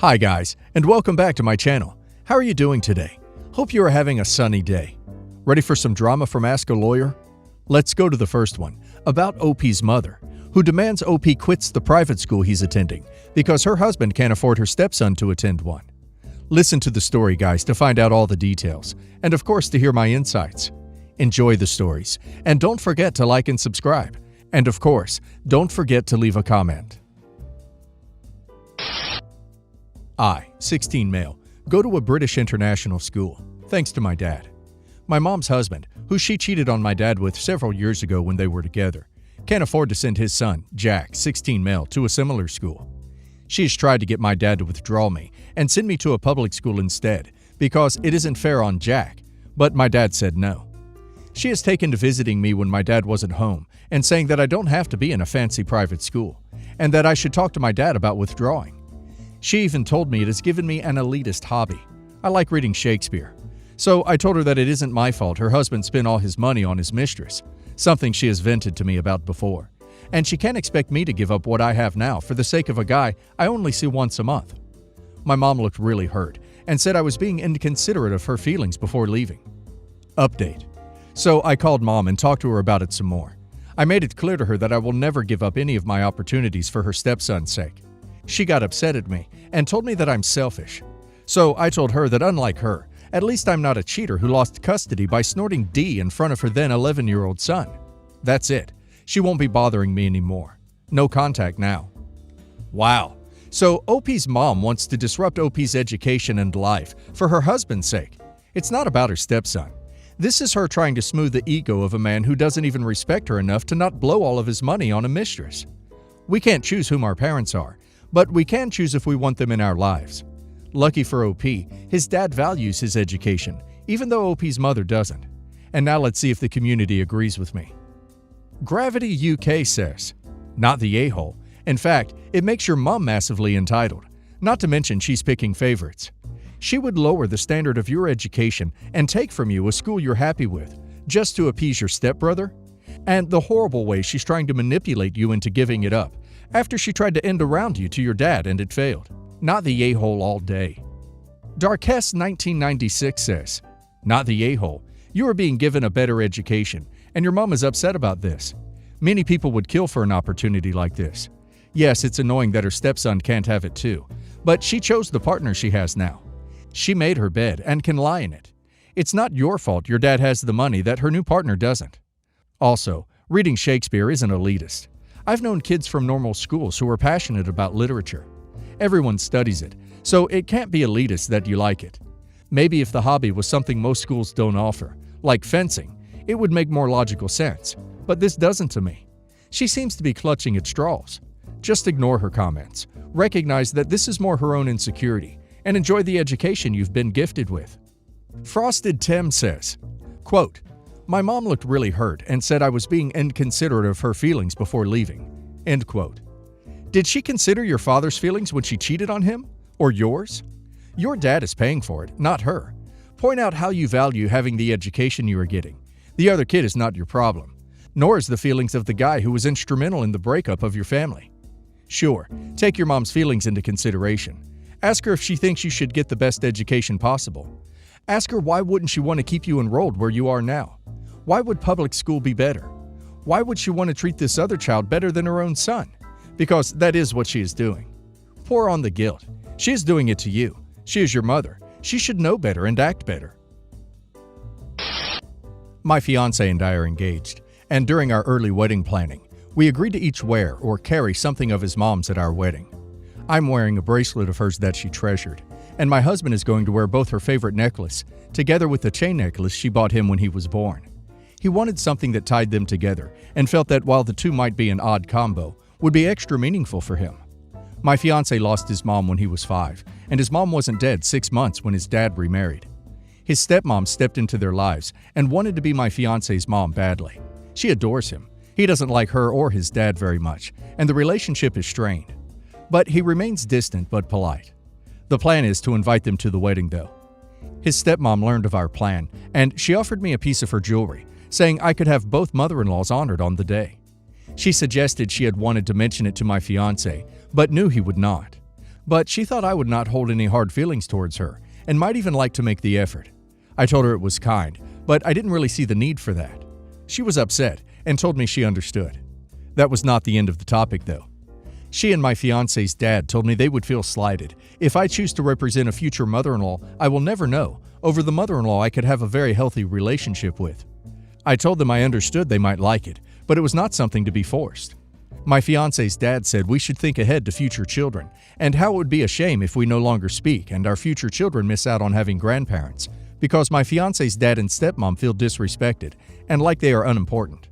Hi guys, and welcome back to my channel. How are you doing today? Hope you are having a sunny day. Ready for some drama from Ask a Lawyer? Let's go to the first one, about OP's mother, who demands OP quits the private school he's attending because her husband can't afford her stepson to attend one. Listen to the story, guys, to find out all the details, and of course to hear my insights. Enjoy the stories, and don't forget to like and subscribe. And of course, don't forget to leave a comment. I, 16 male, go to a British international school, thanks to my dad. My mom's husband, who she cheated on my dad with several years ago when they were together, can't afford to send his son, Jack, 16 male, to a similar school. She has tried to get my dad to withdraw me and send me to a public school instead because it isn't fair on Jack, but my dad said no. She has taken to visiting me when my dad wasn't home and saying that I don't have to be in a fancy private school and that I should talk to my dad about withdrawing. She even told me it has given me an elitist hobby. I like reading Shakespeare. So I told her that it isn't my fault her husband spent all his money on his mistress, something she has vented to me about before. And she can't expect me to give up what I have now for the sake of a guy I only see once a month. My mom looked really hurt and said I was being inconsiderate of her feelings before leaving. Update. So I called mom and talked to her about it some more. I made it clear to her that I will never give up any of my opportunities for her stepson's sake. She got upset at me and told me that I'm selfish. So I told her that unlike her, at least I'm not a cheater who lost custody by snorting D in front of her then 11-year-old son. That's it. She won't be bothering me anymore. No contact now. Wow. So OP's mom wants to disrupt OP's education and life for her husband's sake. It's not about her stepson. This is her trying to smooth the ego of a man who doesn't even respect her enough to not blow all of his money on a mistress. We can't choose whom our parents are, but we can choose if we want them in our lives. Lucky for OP, his dad values his education, even though OP's mother doesn't. And now let's see if the community agrees with me. Gravity UK says, not the a-hole. In fact, it makes your mom massively entitled, not to mention she's picking favorites. She would lower the standard of your education and take from you a school you're happy with, just to appease your stepbrother? And the horrible way she's trying to manipulate you into giving it up, after she tried to end around you to your dad and it failed. Not the a-hole all day. Darkest 1996 says, not the a-hole. You are being given a better education, and your mom is upset about this. Many people would kill for an opportunity like this. Yes, it's annoying that her stepson can't have it too, but she chose the partner she has now. She made her bed and can lie in it. It's not your fault your dad has the money that her new partner doesn't. Also, reading Shakespeare isn't elitist. I've known kids from normal schools who are passionate about literature. Everyone studies it, so it can't be elitist that you like it. Maybe if the hobby was something most schools don't offer, like fencing, it would make more logical sense, but this doesn't to me. She seems to be clutching at straws. Just ignore her comments. Recognize that this is more her own insecurity, and enjoy the education you've been gifted with. Frosted Tim says, quote, my mom looked really hurt and said I was being inconsiderate of her feelings before leaving. End quote. Did she consider your father's feelings when she cheated on him? Or yours? Your dad is paying for it, not her. Point out how you value having the education you are getting. The other kid is not your problem, nor is the feelings of the guy who was instrumental in the breakup of your family. Sure, take your mom's feelings into consideration. Ask her if she thinks you should get the best education possible. Ask her why wouldn't she want to keep you enrolled where you are now? Why would public school be better? Why would she want to treat this other child better than her own son? Because that is what she is doing. Pour on the guilt. She is doing it to you. She is your mother. She should know better and act better. My fiancé and I are engaged, and during our early wedding planning, we agreed to each wear or carry something of his mom's at our wedding. I'm wearing a bracelet of hers that she treasured, and my husband is going to wear both her favorite necklace, together with the chain necklace she bought him when he was born. He wanted something that tied them together, and felt that while the two might be an odd combo, would be extra meaningful for him. My fiancé lost his mom when he was 5, and his mom wasn't dead 6 months when his dad remarried. His stepmom stepped into their lives and wanted to be my fiancé's mom badly. She adores him. He doesn't like her or his dad very much, and the relationship is strained. But he remains distant but polite. The plan is to invite them to the wedding though. His stepmom learned of our plan, and she offered me a piece of her jewelry, saying I could have both mother-in-laws honored on the day. She suggested she had wanted to mention it to my fiancé, but knew he would not. but she thought I would not hold any hard feelings towards her and might even like to make the effort. I told her it was kind, but I didn't really see the need for that. She was upset and told me she understood. That was not the end of the topic, though. She and my fiancé's dad told me they would feel slighted if I choose to represent a future mother-in-law I will never know over the mother-in-law I could have a very healthy relationship with. I told them I understood they might like it, but it was not something to be forced. My fiancé's dad said we should think ahead to future children and how it would be a shame if we no longer speak and our future children miss out on having grandparents because my fiancé's dad and stepmom feel disrespected and like they are unimportant.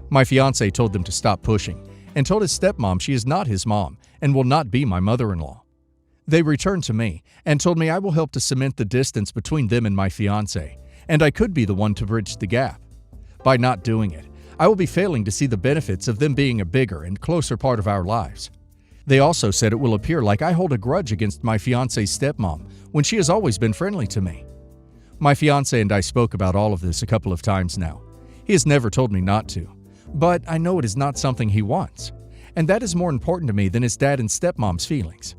My fiancé told them to stop pushing and told his stepmom she is not his mom and will not be my mother-in-law. They returned to me and told me I will help to cement the distance between them and my fiancé, and I could be the one to bridge the gap. By not doing it, I will be failing to see the benefits of them being a bigger and closer part of our lives. They also said it will appear like I hold a grudge against my fiancé's stepmom when she has always been friendly to me. My fiancé and I spoke about all of this a couple of times now. He has never told me not to, but I know it is not something he wants, and that is more important to me than his dad and stepmom's feelings.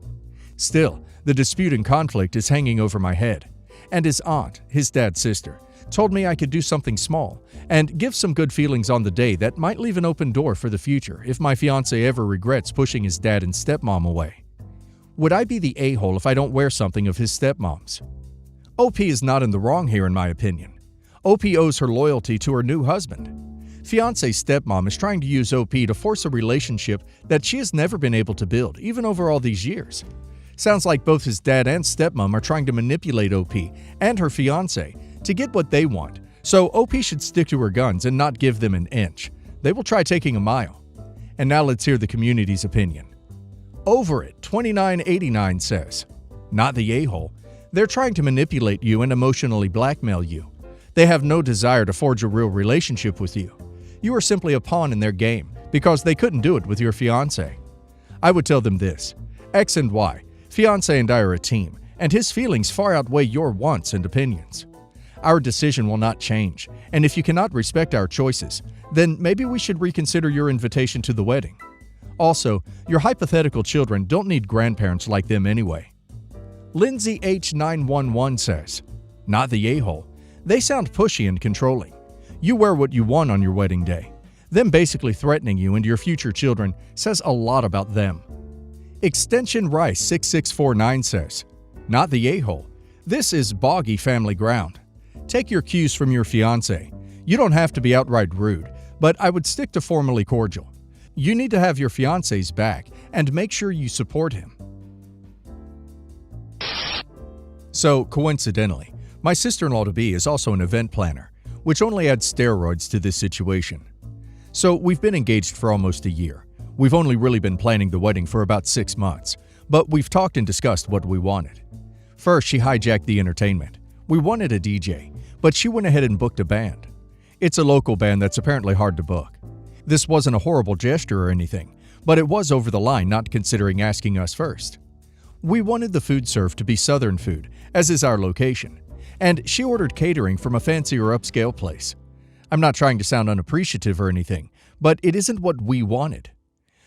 Still, the dispute and conflict is hanging over my head, and his aunt, his dad's sister, told me I could do something small and give some good feelings on the day that might leave an open door for the future if my fiancé ever regrets pushing his dad and stepmom away. Would I be the a-hole if I don't wear something of his stepmom's? OP is not in the wrong here in my opinion. OP owes her loyalty to her new husband. Fiancé's stepmom is trying to use OP to force a relationship that she has never been able to build, even over all these years. Sounds like both his dad and stepmom are trying to manipulate OP and her fiancé to get what they want, so OP should stick to her guns and not give them an inch. They will try taking a mile. And now let's hear the community's opinion. Over it, 2989 says, not the a-hole. They're trying to manipulate you and emotionally blackmail you. They have no desire to forge a real relationship with you. You are simply a pawn in their game because they couldn't do it with your fiancé. I would tell them this: X and Y, fiancé and I are a team, and his feelings far outweigh your wants and opinions. Our decision will not change, and if you cannot respect our choices, then maybe we should reconsider your invitation to the wedding. Also, your hypothetical children don't need grandparents like them anyway. Lindsay H911 says, not the a-hole. They sound pushy and controlling. You wear what you want on your wedding day. Them basically threatening you and your future children says a lot about them. Extension Rice 6649 says, not the a-hole. This is boggy family ground. Take your cues from your fiancé. You don't have to be outright rude, but I would stick to formally cordial. You need to have your fiancé's back and make sure you support him. So, coincidentally, my sister-in-law-to-be is also an event planner, which only adds steroids to this situation. So, we've been engaged for almost a year. We've only really been planning the wedding for about 6 months, but we've talked and discussed what we wanted. First, she hijacked the entertainment. We wanted a DJ, but she went ahead and booked a band. It's a local band that's apparently hard to book. This wasn't a horrible gesture or anything, but it was over the line not considering asking us first. We wanted the food served to be Southern food, as is our location, and she ordered catering from a fancier upscale place. I'm not trying to sound unappreciative or anything, but it isn't what we wanted.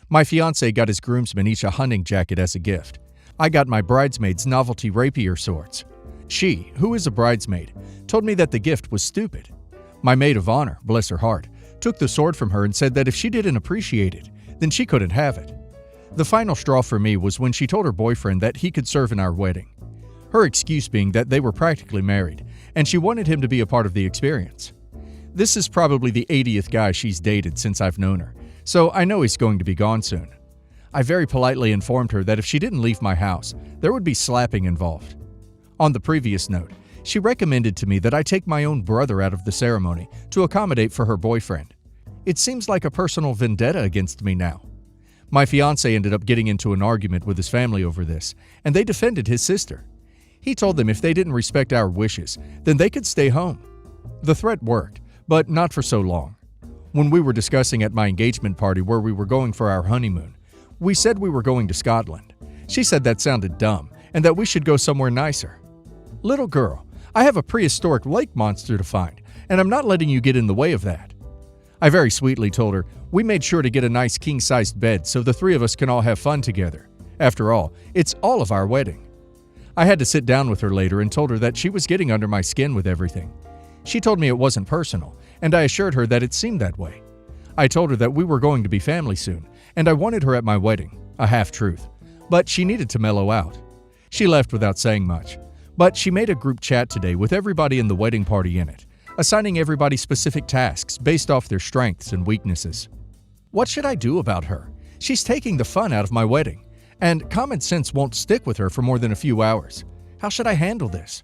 My fiancé got his groomsmen each a hunting jacket as a gift. I got my bridesmaids novelty rapier swords. She, who is a bridesmaid, told me that the gift was stupid. My maid of honor, bless her heart, took the sword from her and said that if she didn't appreciate it, then she couldn't have it. The final straw for me was when she told her boyfriend that he could serve in our wedding. Her excuse being that they were practically married, and she wanted him to be a part of the experience. This is probably the 80th guy she's dated since I've known her, so I know he's going to be gone soon. I very politely informed her that if she didn't leave my house, there would be slapping involved. On the previous note, she recommended to me that I take my own brother out of the ceremony to accommodate for her boyfriend. It seems like a personal vendetta against me now. My fiancé ended up getting into an argument with his family over this, and they defended his sister. He told them if they didn't respect our wishes, then they could stay home. The threat worked, but not for so long. When we were discussing at my engagement party where we were going for our honeymoon, we said we were going to Scotland. She said that sounded dumb, and that we should go somewhere nicer. Little girl, I have a prehistoric lake monster to find, and I'm not letting you get in the way of that. I very sweetly told her we made sure to get a nice king-sized bed so the three of us can all have fun together, After all, it's all of our wedding. I had to sit down with her later and told her that she was getting under my skin with everything. She told me it wasn't personal, and I assured her that it seemed that way. I told her that we were going to be family soon, and I wanted her at my wedding, a half-truth. But she needed to mellow out. She left without saying much, but she made a group chat today with everybody in the wedding party in it, assigning everybody specific tasks based off their strengths and weaknesses. What should I do about her? She's taking the fun out of my wedding, and common sense won't stick with her for more than a few hours. How should I handle this?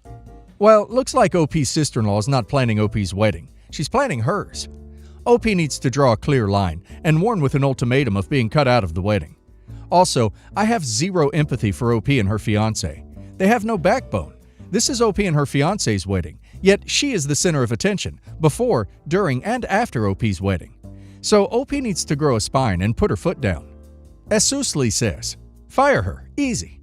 Well, looks like OP's sister-in-law is not planning OP's wedding. She's planning hers. OP needs to draw a clear line and warn with an ultimatum of being cut out of the wedding. Also, I have zero empathy for OP and her fiancé. They have no backbone. This is OP and her fiancé's wedding, yet she is the center of attention before, during, and after OP's wedding. So OP needs to grow a spine and put her foot down. Esusli says, fire her, easy.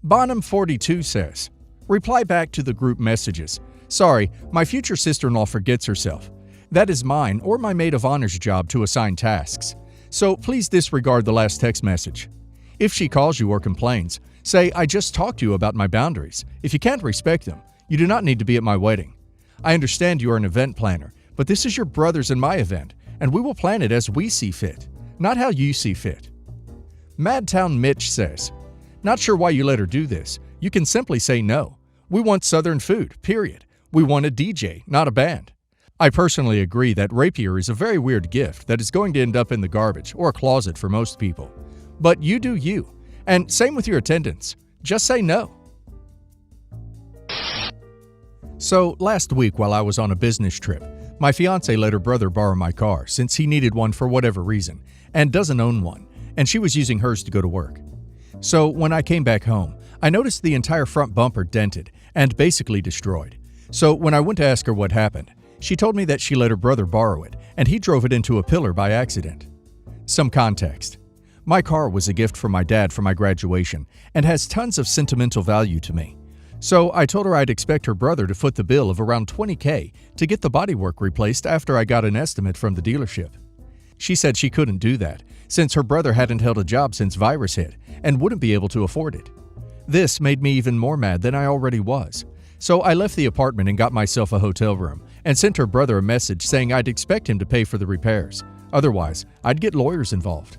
Bonham42 says, reply back to the group messages. Sorry, my future sister-in-law forgets herself. That is mine or my maid of honor's job to assign tasks. So please disregard the last text message. If she calls you or complains, say, I just talked to you about my boundaries. If you can't respect them, you do not need to be at my wedding. I understand you are an event planner, but this is your brother's and my event, and we will plan it as we see fit, not how you see fit. Madtown Mitch says, not sure why you let her do this. You can simply say no. We want Southern food, period. We want a DJ, not a band. I personally agree that rapier is a very weird gift that is going to end up in the garbage or a closet for most people. But you do you. And same with your attendance. Just say no. So, last week while I was on a business trip, my fiancé let her brother borrow my car since he needed one for whatever reason and doesn't own one, and she was using hers to go to work. So, when I came back home, I noticed the entire front bumper dented and basically destroyed. So, when I went to ask her what happened, she told me that she let her brother borrow it, and he drove it into a pillar by accident. Some context. My car was a gift from my dad for my graduation and has tons of sentimental value to me. So I told her I'd expect her brother to foot the bill of around $20,000 to get the bodywork replaced after I got an estimate from the dealership. She said she couldn't do that, since her brother hadn't held a job since virus hit and wouldn't be able to afford it. This made me even more mad than I already was. So I left the apartment and got myself a hotel room and sent her brother a message saying I'd expect him to pay for the repairs. Otherwise, I'd get lawyers involved.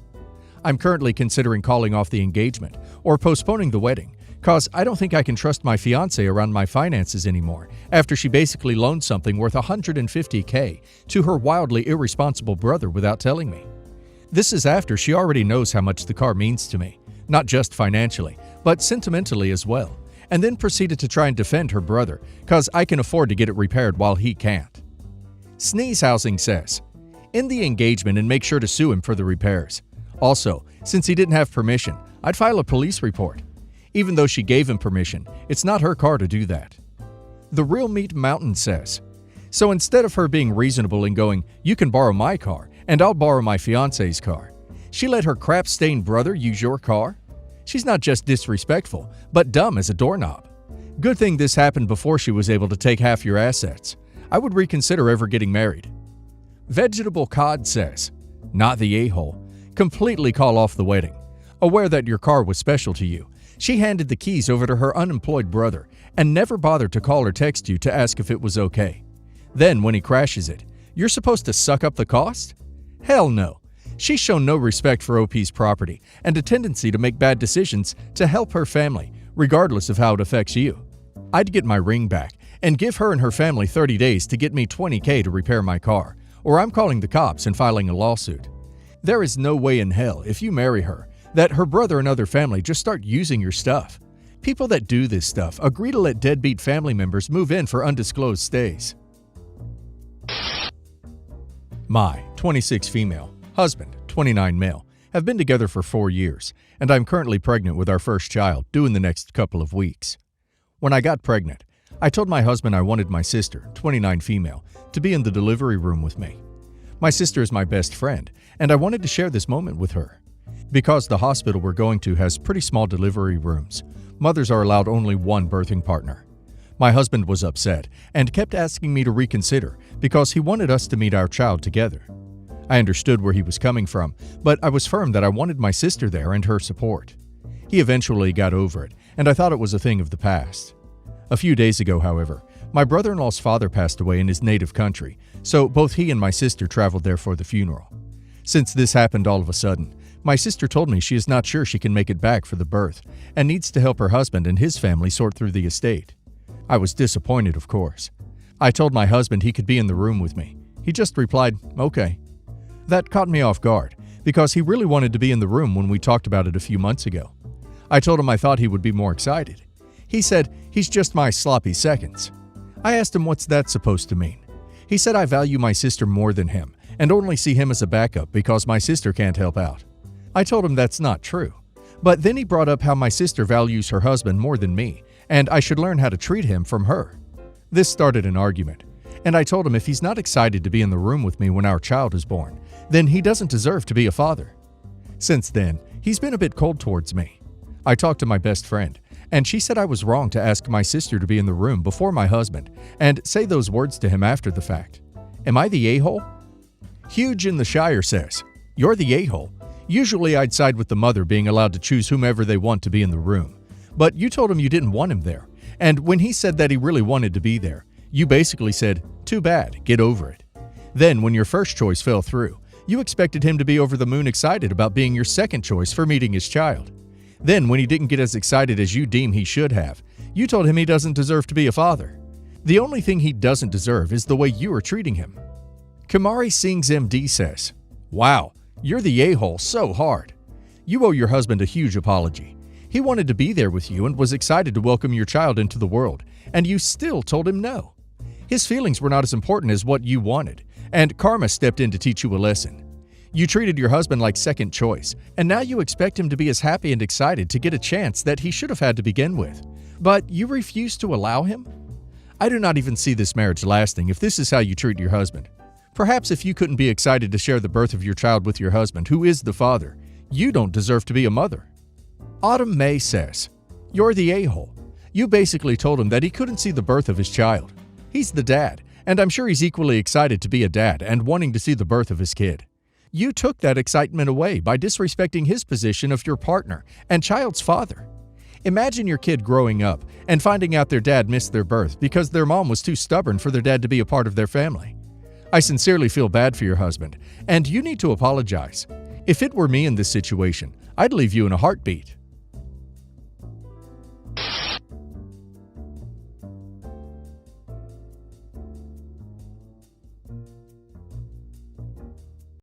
I'm currently considering calling off the engagement or postponing the wedding, cause I don't think I can trust my fiancé around my finances anymore after she basically loaned something worth $150,000 to her wildly irresponsible brother without telling me. This is after she already knows how much the car means to me, not just financially, but sentimentally as well, and then proceeded to try and defend her brother cause I can afford to get it repaired while he can't. Sneeze Housing says, end the engagement and make sure to sue him for the repairs. Also, since he didn't have permission, I'd file a police report. Even though she gave him permission, it's not her car to do that. The Real Meat Mountain says, so instead of her being reasonable and going, you can borrow my car and I'll borrow my fiancé's car, she let her crap-stained brother use your car? She's not just disrespectful, but dumb as a doorknob. Good thing this happened before she was able to take half your assets. I would reconsider ever getting married. Vegetable Cod says, not the a-hole. Completely call off the wedding. Aware that your car was special to you, she handed the keys over to her unemployed brother and never bothered to call or text you to ask if it was okay. Then, when he crashes it, you're supposed to suck up the cost? Hell no. She's shown no respect for OP's property and a tendency to make bad decisions to help her family, regardless of how it affects you. I'd get my ring back and give her and her family 30 days to get me $20,000 to repair my car, or I'm calling the cops and filing a lawsuit. There is no way in hell, if you marry her, that her brother and other family just start using your stuff. People that do this stuff agree to let deadbeat family members move in for undisclosed stays. My 26 female, husband, 29 male, have been together for 4 years, and I'm currently pregnant with our first child, due in the next couple of weeks. When I got pregnant, I told my husband I wanted my sister, 29 female, to be in the delivery room with me. My sister is my best friend, and I wanted to share this moment with her. Because the hospital we're going to has pretty small delivery rooms, mothers are allowed only one birthing partner. My husband was upset and kept asking me to reconsider because he wanted us to meet our child together. I understood where he was coming from, but I was firm that I wanted my sister there and her support. He eventually got over it, and I thought it was a thing of the past. A few days ago, however, my brother-in-law's father passed away in his native country, so both he and my sister traveled there for the funeral. Since this happened all of a sudden, my sister told me she is not sure she can make it back for the birth and needs to help her husband and his family sort through the estate. I was disappointed, of course. I told my husband he could be in the room with me. He just replied, "Okay." That caught me off guard, because he really wanted to be in the room when we talked about it a few months ago. I told him I thought he would be more excited. He said, "He's just my sloppy seconds." I asked him what's that supposed to mean. He said I value my sister more than him and only see him as a backup because my sister can't help out. I told him that's not true. But then he brought up how my sister values her husband more than me, and I should learn how to treat him from her. This started an argument, and I told him if he's not excited to be in the room with me when our child is born, then he doesn't deserve to be a father. Since then, he's been a bit cold towards me. I talked to my best friend, and she said I was wrong to ask my sister to be in the room before my husband and say those words to him after the fact. Am I the a-hole? Huge in the Shire says, "You're the a-hole. Usually I'd side with the mother being allowed to choose whomever they want to be in the room. But you told him you didn't want him there, and when he said that he really wanted to be there, you basically said, 'Too bad, get over it.' Then when your first choice fell through, you expected him to be over the moon excited about being your second choice for meeting his child. Then when he didn't get as excited as you deem he should have, you told him he doesn't deserve to be a father. The only thing he doesn't deserve is the way you are treating him." Kamari Singh's MD says, "Wow, you're the a-hole so hard. You owe your husband a huge apology. He wanted to be there with you and was excited to welcome your child into the world, and you still told him no. His feelings were not as important as what you wanted, and karma stepped in to teach you a lesson. You treated your husband like second choice, and now you expect him to be as happy and excited to get a chance that he should have had to begin with. But you refuse to allow him? I do not even see this marriage lasting if this is how you treat your husband. Perhaps if you couldn't be excited to share the birth of your child with your husband, who is the father, you don't deserve to be a mother." Autumn May says, "You're the a-hole. You basically told him that he couldn't see the birth of his child. He's the dad, and I'm sure he's equally excited to be a dad and wanting to see the birth of his kid. You took that excitement away by disrespecting his position of your partner and child's father. Imagine your kid growing up and finding out their dad missed their birth because their mom was too stubborn for their dad to be a part of their family. I sincerely feel bad for your husband, and you need to apologize. If it were me in this situation, I'd leave you in a heartbeat."